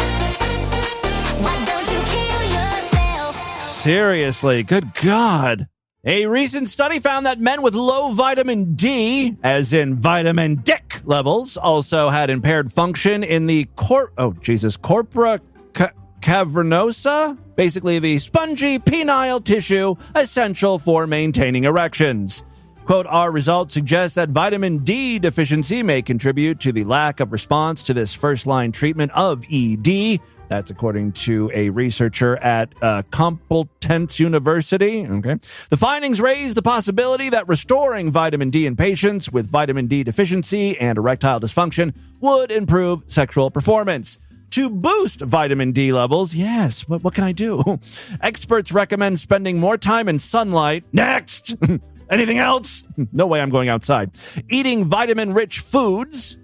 Why don't you kill yourself? Seriously, good God. A recent study found that men with low vitamin D, as in vitamin dick levels, also had impaired function in the corpora cavernosa, basically the spongy penile tissue essential for maintaining erections. Quote, our results suggest that vitamin D deficiency may contribute to the lack of response to this first-line treatment of ED. That's according to a researcher at Complutense University. Okay. The findings raise the possibility that restoring vitamin D in patients with vitamin D deficiency and erectile dysfunction would improve sexual performance. To boost vitamin D levels, yes, what can I do? Experts recommend spending more time in sunlight. Next! Anything else? No way I'm going outside. Eating vitamin-rich foods.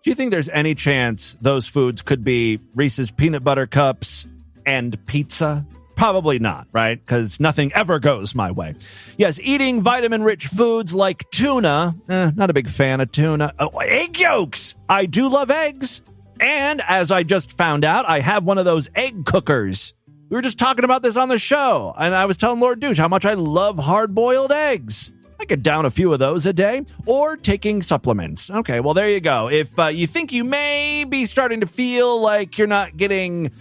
Do you think there's any chance those foods could be Reese's peanut butter cups and pizza? Probably not, right? Because nothing ever goes my way. Yes, eating vitamin-rich foods like tuna. Not a big fan of tuna. Oh, egg yolks! I do love eggs. And as I just found out, I have one of those egg cookers. We were just talking about this on the show, and I was telling Lord Douche how much I love hard-boiled eggs. I could down a few of those a day, or taking supplements. Okay, well, there you go. If you think you may be starting to feel like you're not getting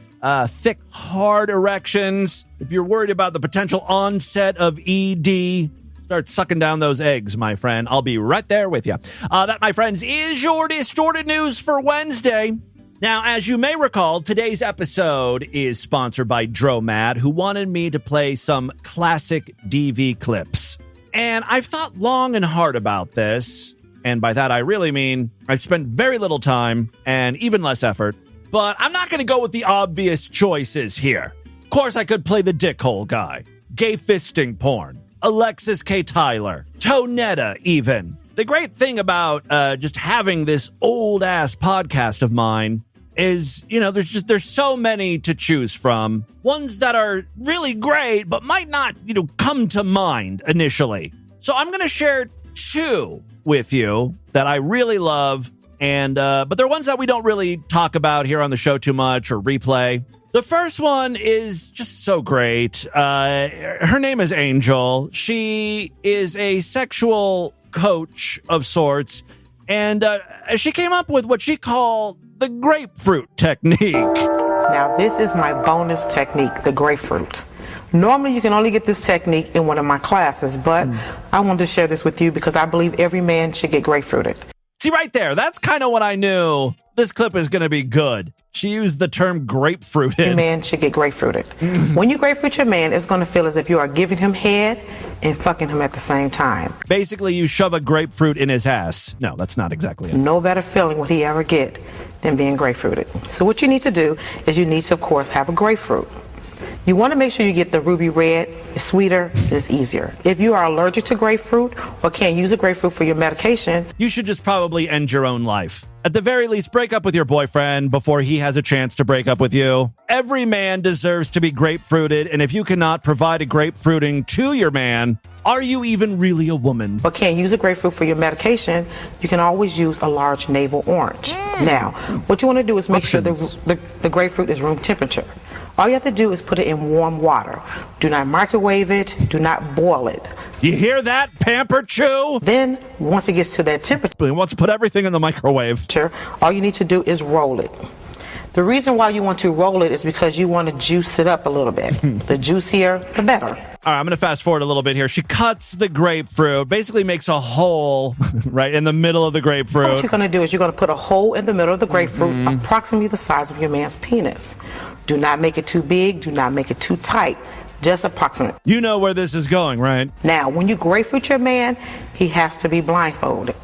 thick, hard erections, if you're worried about the potential onset of ED, start sucking down those eggs, my friend. I'll be right there with you. That, my friends, is your Distorted News for Wednesday. Now, as you may recall, today's episode is sponsored by Dromat, who wanted me to play some classic DV clips. And I've thought long and hard about this. And by that, I really mean I've spent very little time and even less effort. But I'm not going to go with the obvious choices here. Of course, I could play the dickhole guy, gay fisting porn, Alexis K. Tyler, Tonetta even. The great thing about just having this old-ass podcast of mine is, you know, there's so many to choose from. Ones that are really great, but might not, come to mind initially. So I'm going to share two with you that I really love, and but they're ones that we don't really talk about here on the show too much or replay. The first one is just so great. Her name is Angel. She is a sexual coach of sorts, and she came up with what she called the grapefruit technique. Now, this is my bonus technique, the grapefruit. Normally, you can only get this technique in one of my classes, but I wanted to share this with you because I believe every man should get grapefruited. See, right there, that's kind of what I knew. This clip is going to be good. She used the term grapefruited. Every man should get grapefruited. When you grapefruit your man, it's going to feel as if you are giving him head and fucking him at the same time. Basically, you shove a grapefruit in his ass. No, that's not exactly it. No better feeling would he ever get than being grapefruited. So what you need to do is you need to, of course, have a grapefruit. You want to make sure you get the ruby red. It's sweeter, it's easier. If you are allergic to grapefruit or can't use a grapefruit for your medication, you should just probably end your own life. At the very least, break up with your boyfriend before he has a chance to break up with you. Every man deserves to be grapefruited, and if you cannot provide a grapefruiting to your man, are you even really a woman? Or can't use a grapefruit for your medication, you can always use a large navel orange. Now, what you want to do is make sure the grapefruit is room temperature. All you have to do is put it in warm water. Do not microwave it. Do not boil it. You hear that, Pamper Chew? Then, once it gets to that temperature, he wants to put everything in the microwave. All you need to do is roll it. The reason why you want to roll it is because you want to juice it up a little bit. The juicier, the better. All right, I'm going to fast forward a little bit here. She cuts the grapefruit, basically makes a hole right in the middle of the grapefruit. What you're going to do is you're going to put a hole in the middle of the grapefruit, approximately the size of your man's penis. Do not make it too big. Do not make it too tight. Just approximate. You know where this is going, right? Now, when you grapefruit your man, he has to be blindfolded.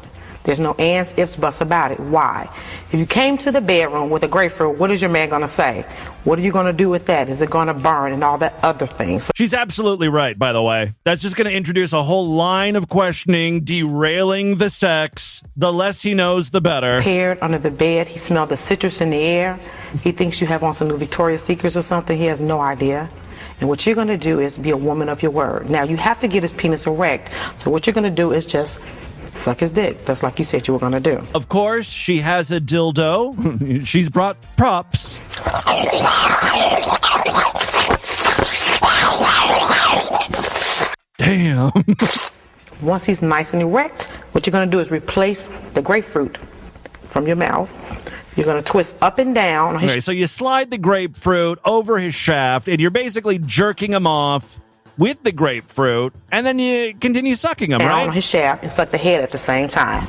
There's no ands, ifs, buts about it. Why? If you came to the bedroom with a grapefruit, what is your man going to say? What are you going to do with that? Is it going to burn and all that other things? She's absolutely right, by the way. That's just going to introduce a whole line of questioning, derailing the sex. The less he knows, the better. Paired under the bed, he smelled the citrus in the air. He thinks you have on some new Victoria's Secrets or something. He has no idea. And what you're going to do is be a woman of your word. Now, you have to get his penis erect. So what you're going to do is just suck his dick, just like you said you were going to do. Of course, she has a dildo. She's brought props. Damn. Once he's nice and erect, what you're going to do is replace the grapefruit from your mouth. You're going to twist up and down. Okay, so you slide the grapefruit over his shaft, and you're basically jerking him off with the grapefruit, and then you continue sucking him, down right? On his shaft and suck the head at the same time.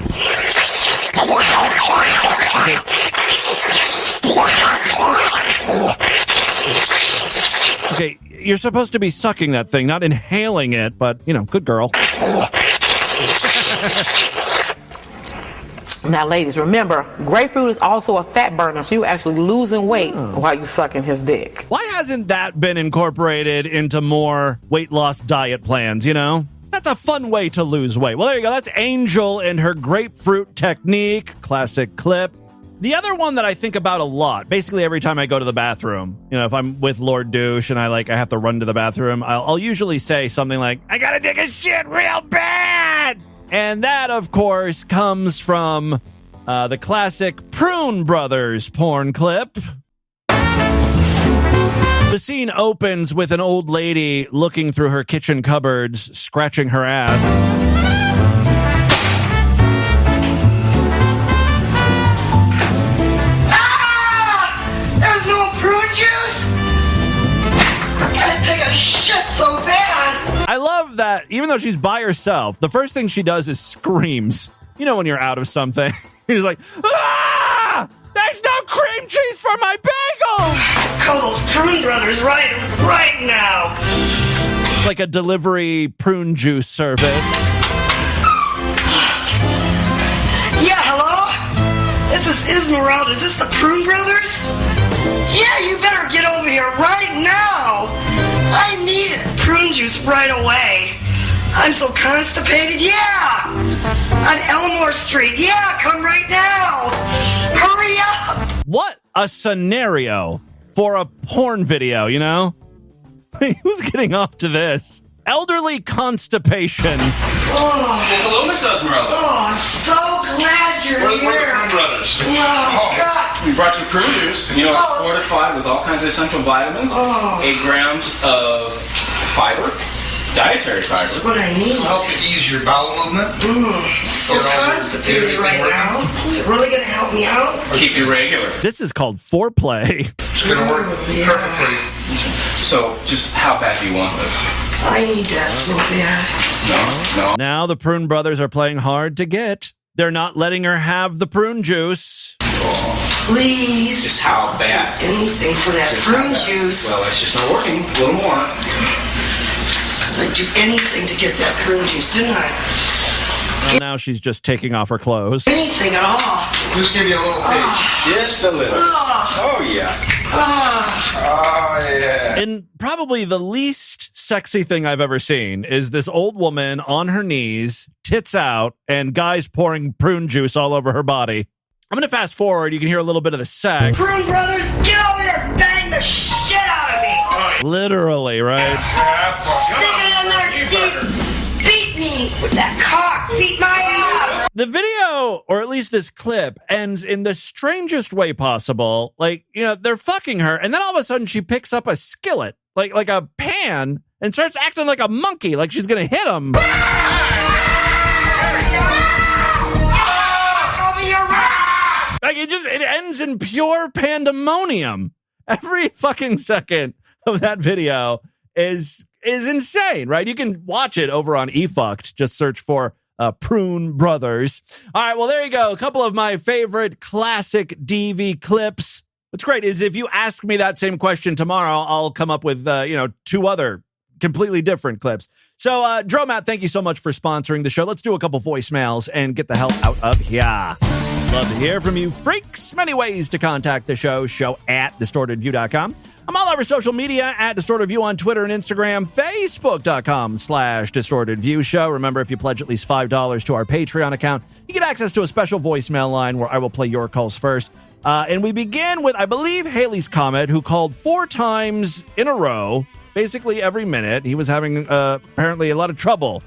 Okay, you're supposed to be sucking that thing, not inhaling it, but, you know, good girl. Now, ladies, remember, grapefruit is also a fat burner, so you're actually losing weight while you're sucking his dick. Why hasn't that been incorporated into more weight loss diet plans, you know? That's a fun way to lose weight. Well, there you go. That's Angel and her grapefruit technique. Classic clip. The other one that I think about a lot, basically every time I go to the bathroom, you know, if I'm with Lord Douche and I have to run to the bathroom, I'll usually say something like, I gotta take a shit real bad! And that, of course, comes from the classic Prune Brothers porn clip. The scene opens with an old lady looking through her kitchen cupboards, scratching her ass. Ah! There's no prune juice! I gotta take a shit so bad! I love that, even though she's by herself, the first thing she does is screams. You know when you're out of something. You're just like, ah! There's no cream cheese for my bagels! Call those Prune Brothers right now! It's like a delivery prune juice service. Yeah, hello? This is Esmeralda. Is this the Prune Brothers? Yeah, you better get over here right now! I need prune juice right away. I'm so constipated. Yeah! On Elmore Street. Yeah, come right now! Hurry up! What a scenario for a porn video, you know? Who's getting off to this? Elderly constipation. Oh, hello, Miss Esmeralda. Oh, I'm so glad you're here. We're the Prune Brothers. Oh, God. We brought you prune juice. You know, it's fortified with all kinds of essential vitamins, 8 grams of fiber, dietary fiber. That's what I need. Help to ease your bowel movement. So constipated right now. Is it really going to help me out? Keep you regular. This is called foreplay. It's going to work perfectly. So, just how bad do you want this? I need that so bad. No. Now the Prune Brothers are playing hard to get. They're not letting her have the prune juice. Please. Just how bad? Anything for that prune juice. Well, it's just not working. A little more. I'd do anything to get that prune juice, didn't I? Well, now she's just taking off her clothes. Anything at all. Just give you a little taste. Just a little. Oh, yeah. Oh, yeah. And probably the least sexy thing I've ever seen is this old woman on her knees, tits out, and guys pouring prune juice all over her body. I'm going to fast forward. You can hear a little bit of the sex. Prune Brothers, get over here and bang the shit out of me. Literally, right? Stick it in there deep. Beat me with that cock. Beat my ass. The video, or at least this clip, ends in the strangest way possible. Like, you know, they're fucking her, and then all of a sudden she picks up a skillet, like a pan, and starts acting like a monkey, like she's going to hit him. Like, it ends in pure pandemonium. Every fucking second of that video is insane, right? You can watch it over on eFucked. Just search for Prune Brothers. All right, well, there you go. A couple of my favorite classic DV clips. What's great is if you ask me that same question tomorrow, I'll come up with, 2 other completely different clips. So, Dromat, thank you so much for sponsoring the show. Let's do a couple voicemails and get the hell out of here. Love to hear from you freaks. Many ways to contact the show at distortedview.com. I'm all over social media at DistortedView on Twitter and Instagram, Facebook.com/DistortedView Show. Remember, if you pledge at least $5 to our Patreon account, you get access to a special voicemail line where I will play your calls first. And we begin with, I believe, Haley's comment, who called 4 times in a row, basically every minute. He was having apparently a lot of trouble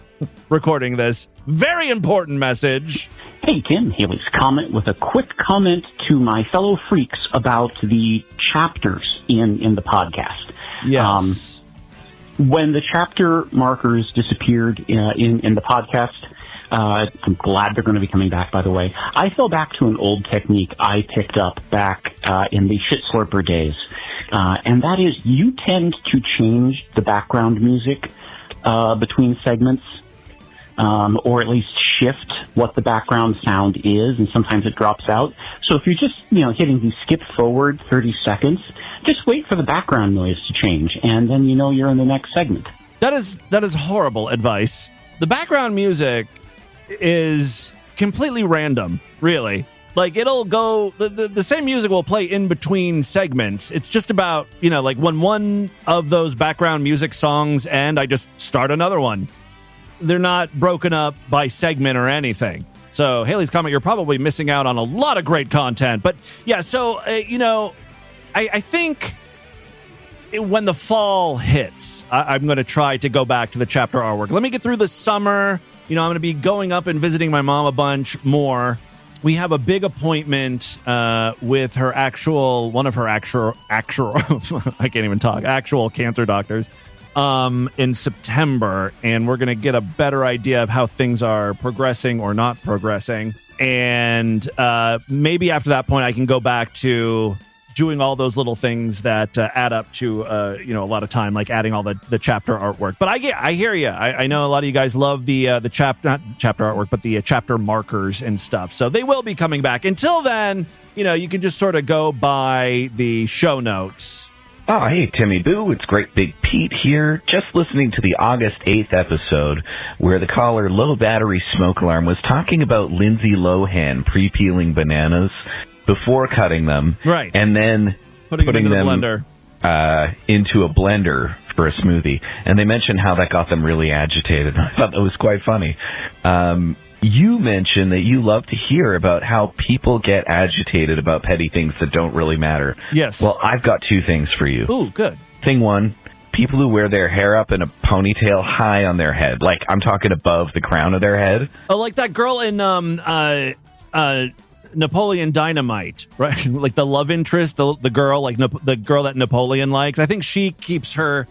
recording this very important message. Hey, Tim, Haley's comment with a quick comment to my fellow freaks about the chapters in the podcast. Yes. When the chapter markers disappeared in the podcast, I'm glad they're going to be coming back, by the way. I fell back to an old technique I picked up back in the Shit Slurper days. And that is, you tend to change the background music between segments, or at least shift what the background sound is, and sometimes it drops out. So if you're just, hitting the skip forward 30 seconds, just wait for the background noise to change, and then you're in the next segment. That is horrible advice. The background music is completely random, really. Like, it'll go, the same music will play in between segments. It's just about, like when one of those background music songs end, I just start another one. They're not broken up by segment or anything. So, Haley's comment, you're probably missing out on a lot of great content. But, yeah, so, I think when the fall hits, I'm going to try to go back to the chapter artwork. Let me get through the summer. I'm going to be going up and visiting my mom a bunch more. We have a big appointment with one of her actual I can't even talk, actual cancer doctors in September, and we're going to get a better idea of how things are progressing or not progressing. And maybe after that point, I can go back to doing all those little things that add up to a lot of time, like adding all the chapter artwork. But I hear you. I know a lot of you guys love the not chapter artwork, but the chapter markers and stuff. So they will be coming back. Until then, you can just sort of go by the show notes. Oh, hey, Timmy Boo. It's Great Big Pete here. Just listening to the August 8th episode where the caller Low Battery Smoke Alarm was talking about Lindsay Lohan pre-peeling bananas before cutting them. Right. And then putting them into a blender for a smoothie. And they mentioned how that got them really agitated. I thought that was quite funny. You mentioned that you love to hear about how people get agitated about petty things that don't really matter. Yes. Well, I've got 2 things for you. Ooh, good. Thing 1, people who wear their hair up in a ponytail high on their head. Like, I'm talking above the crown of their head. Oh, like that girl in Napoleon Dynamite, right? Like the love interest, the girl, like the girl that Napoleon likes. I think she keeps her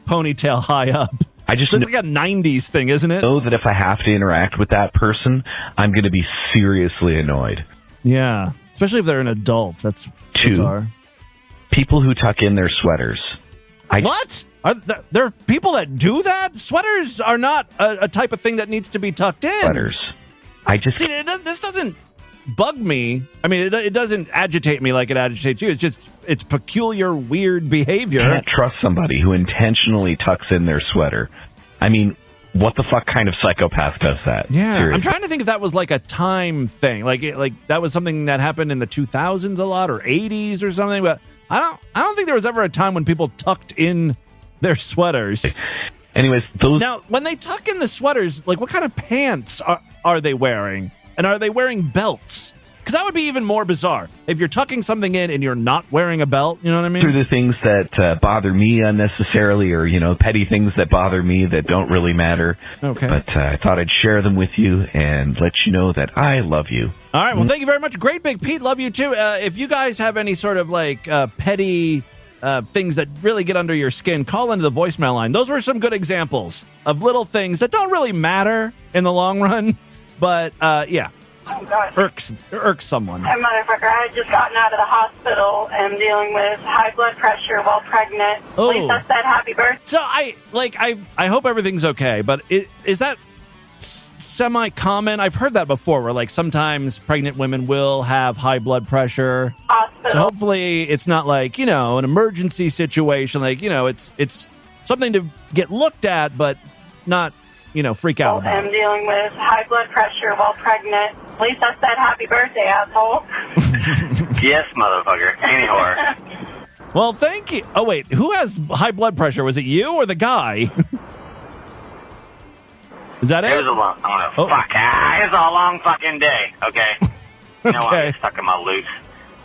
ponytail high up. It's like a 90s thing, isn't it? Know that if I have to interact with that person, I'm going to be seriously annoyed. Yeah, especially if they're an adult. That's 2, bizarre. People who tuck in their sweaters. What? There are people that do that? Sweaters are not a type of thing that needs to be tucked in. Sweaters. See, this doesn't bug me. I mean, it doesn't agitate me like it agitates you. It's peculiar, weird behavior. I can't trust somebody who intentionally tucks in their sweater. I mean, what the fuck kind of psychopath does that? Yeah, seriously. I'm trying to think if that was like a time thing, like that was something that happened in the 2000s a lot or 80s or something. But I don't think there was ever a time when people tucked in their sweaters. Anyways, now when they tuck in the sweaters, like what kind of pants are they wearing? And are they wearing belts? Because that would be even more bizarre. If you're tucking something in and you're not wearing a belt, you know what I mean? Through the things that bother me unnecessarily, or, petty things that bother me that don't really matter. Okay. But I thought I'd share them with you and let you know that I love you. All right. Well, thank you very much. Great Big Pete. Love you, too. If you guys have any sort of, petty things that really get under your skin, call into the voicemail line. Those were some good examples of little things that don't really matter in the long run. But, yeah. Oh, gosh. irks someone. Hey, motherfucker, I had just gotten out of the hospital and dealing with high blood pressure while pregnant. Oh. Lisa said happy birthday. So I hope everything's okay, but is that semi-common? I've heard that before, where like sometimes pregnant women will have high blood pressure. Hospital. So hopefully it's not like, an emergency situation. Like, it's something to get looked at, but not, freak out about. I'm dealing with high blood pressure while pregnant. Lisa said happy birthday, asshole. Yes, motherfucker. Anyhow. Well, thank you. Oh, wait. Who has high blood pressure? Was it you or the guy? Is that it? It was a long, it was a long fucking day, okay? You know Okay. I'm stuck in my loose.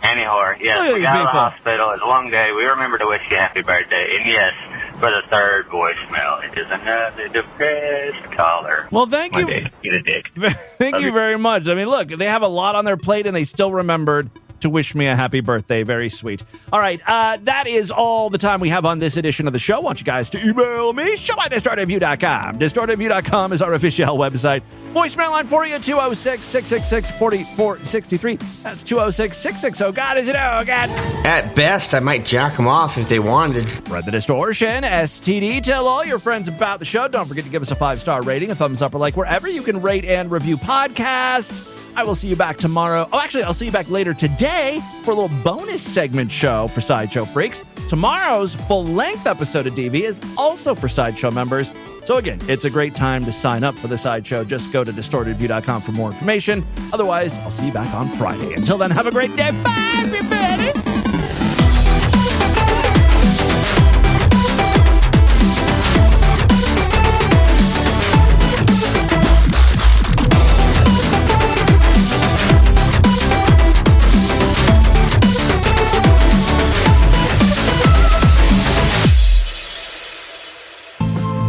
Anyhow, yes, Look at we got to these the people. hospital. It's a long day. We remember to wish you happy birthday. And yes, for the third voicemail, it is another depressed caller. Well, thank you. Eat a dick. Thank you very much. I mean, look, they have a lot on their plate, and they still remembered to wish me a happy birthday. Very sweet. All right, that is all the time we have on this edition of the show. I want you guys to email me, show@distortedview.com. Distortedview.com is our official website. Voicemail line for you, 206-666-4463. That's 206-660. God, is it? Oh, God. At best, I might jack them off if they wanted. Spread the distortion, STD. Tell all your friends about the show. Don't forget to give us a 5-star rating, a thumbs up, or like wherever you can rate and review podcasts. I will see you back tomorrow. Oh, actually, I'll see you back later today for a little bonus segment show for Sideshow Freaks. Tomorrow's full-length episode of DV is also for Sideshow members. So again, it's a great time to sign up for the Sideshow. Just go to distortedview.com for more information. Otherwise, I'll see you back on Friday. Until then, have a great day. Bye, everybody.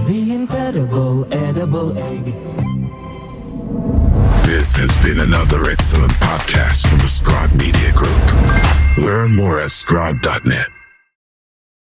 The incredible edible egg. This has been another excellent podcast from the Scribe Media Group. Learn more at scribe.net.